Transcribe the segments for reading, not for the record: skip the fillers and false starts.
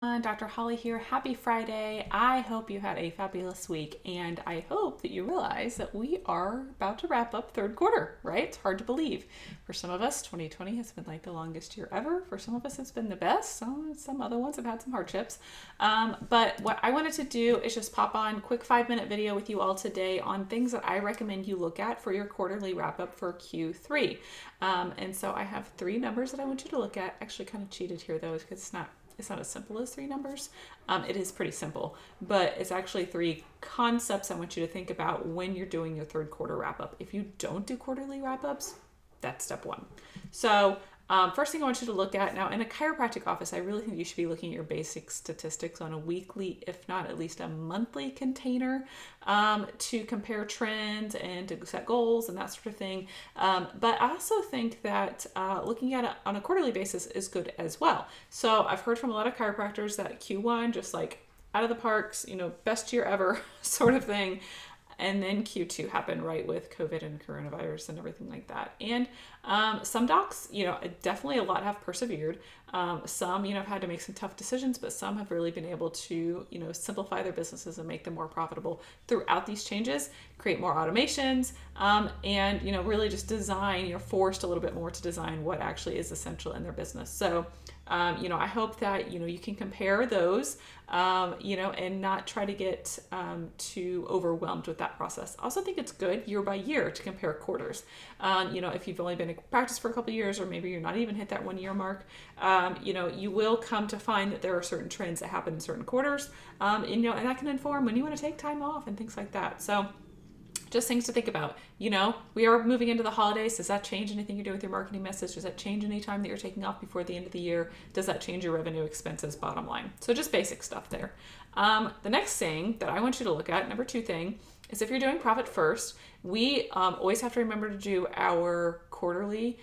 Dr. Holly here. Happy Friday. I hope you had a fabulous week, and I hope that you realize that we are about to wrap up third quarter, right? It's hard to believe. For some of us, 2020 has been like the longest year ever. For some of us, it's been the best. Some other ones have had some hardships. But what I wanted to do is just pop on a quick 5-minute video with you all today on things that I recommend you look at for your quarterly wrap up for Q3. And so I have 3 numbers that I want you to look at. Actually, kind of cheated here though, because it's not as simple as 3 numbers. It is pretty simple, but it's actually 3 concepts I want you to think about when you're doing your third quarter wrap up. If you don't do quarterly wrap ups, that's step 1. So first thing I want you to look at now in a chiropractic office, I really think you should be looking at your basic statistics on a weekly, if not at least a monthly container, to compare trends and to set goals and that sort of thing. But I also think that looking at it on a quarterly basis is good as well. So I've heard from a lot of chiropractors that Q1 just like out of the parks, best year ever sort of thing. And then Q2 happened, right, with COVID and coronavirus and everything like that. And some docs, definitely a lot have persevered. Some, have had to make some tough decisions, but some have really been able to, simplify their businesses and make them more profitable throughout these changes, create more automations, and, really just design, forced a little bit more to design what actually is essential in their business. So, I hope that, you can compare those, and not try to get too overwhelmed with that process. I also think it's good year by year to compare quarters. If you've only been in practice for a couple of years, or maybe you're not even hit that 1 year mark, you will come to find that there are certain trends that happen in certain quarters, and that can inform when you want to take time off and things like that. So just things to think about. We are moving into the holidays. Does that change anything you do with your marketing message? Does that change any time that you're taking off before the end of the year? Does that change your revenue, expenses, bottom line? So just basic stuff there. The next thing that I want you to look at, number 2 thing, is if you're doing profit first, we always have to remember to do our quarterly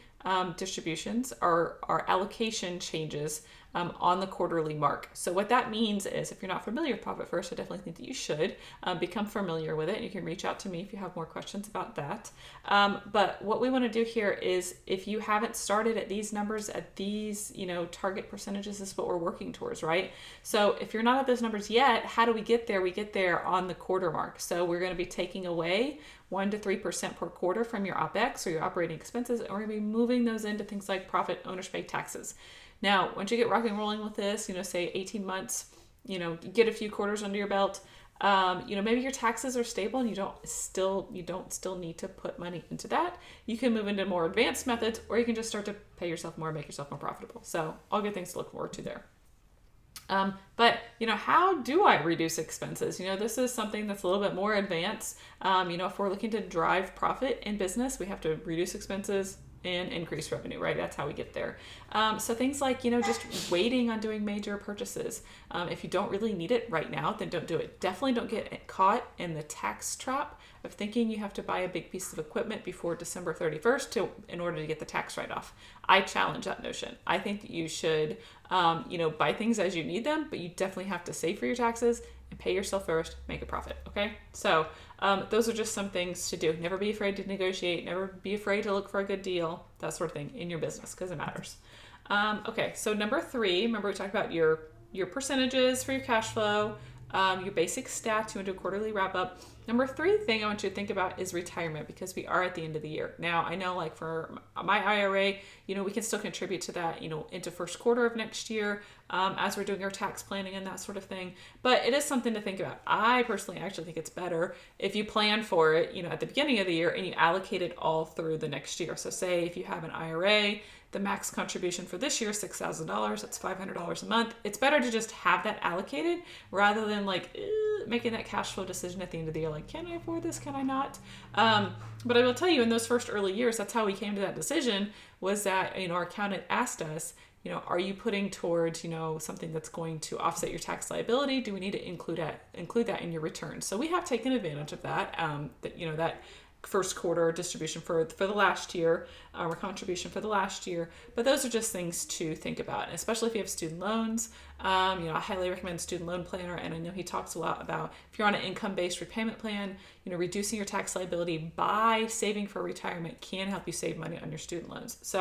distributions, our allocation changes on the quarterly mark. So what that means is, if you're not familiar with Profit First, I definitely think that you should become familiar with it. And you can reach out to me if you have more questions about that. But what we want to do here is, if you haven't started at these numbers, at these, target percentages, is what we're working towards, right? So if you're not at those numbers yet, how do we get there? We get there on the quarter mark. So we're going to be taking away 1 to 3% per quarter from your OPEX or your operating expenses, and we're going to be moving those into things like profit, ownership pay, taxes. Now, once you get rocking and rolling with this, say 18 months, get a few quarters under your belt, maybe your taxes are stable and you don't still need to put money into that. You can move into more advanced methods, or you can just start to pay yourself more, make yourself more profitable. So all good things to look forward to there. But how do I reduce expenses? This is something that's a little bit more advanced. If we're looking to drive profit in business, we have to reduce expenses and increase revenue, right? That's how we get there. So things like, just waiting on doing major purchases. If you don't really need it right now, then don't do it. Definitely don't get caught in the tax trap of thinking you have to buy a big piece of equipment before December 31st in order to get the tax write-off. I challenge that notion. I think that you should, buy things as you need them, but you definitely have to save for your taxes and pay yourself first, make a profit, okay? So those are just some things to do. Never be afraid to negotiate. Never be afraid to look for a good deal, that sort of thing in your business, because it matters. Okay, so number 3, remember we talked about your percentages for your cash flow, your basic stats. You want to do a quarterly wrap up. Number 3 thing I want you to think about is retirement, because we are at the end of the year. Now, I know, like for my IRA, we can still contribute to that, into first quarter of next year, as we're doing our tax planning and that sort of thing. But it is something to think about. I personally actually think it's better if you plan for it, at the beginning of the year, and you allocate it all through the next year. So say if you have an IRA, the max contribution for this year is $6,000. That's $500 a month. It's better to just have that allocated rather than making that cash flow decision at the end of the year. Like, can I afford this? Can I not? But I will tell you, in those first early years, that's how we came to that decision, was that, our accountant asked us, are you putting towards, something that's going to offset your tax liability? Do we need to include that in your return? So we have taken advantage of that, that first quarter distribution for the last year, or contribution for the last year. But those are just things to think about, and especially if you have student loans. I highly recommend Student Loan Planner, and I know he talks a lot about, if you're on an income-based repayment plan, reducing your tax liability by saving for retirement can help you save money on your student loans. So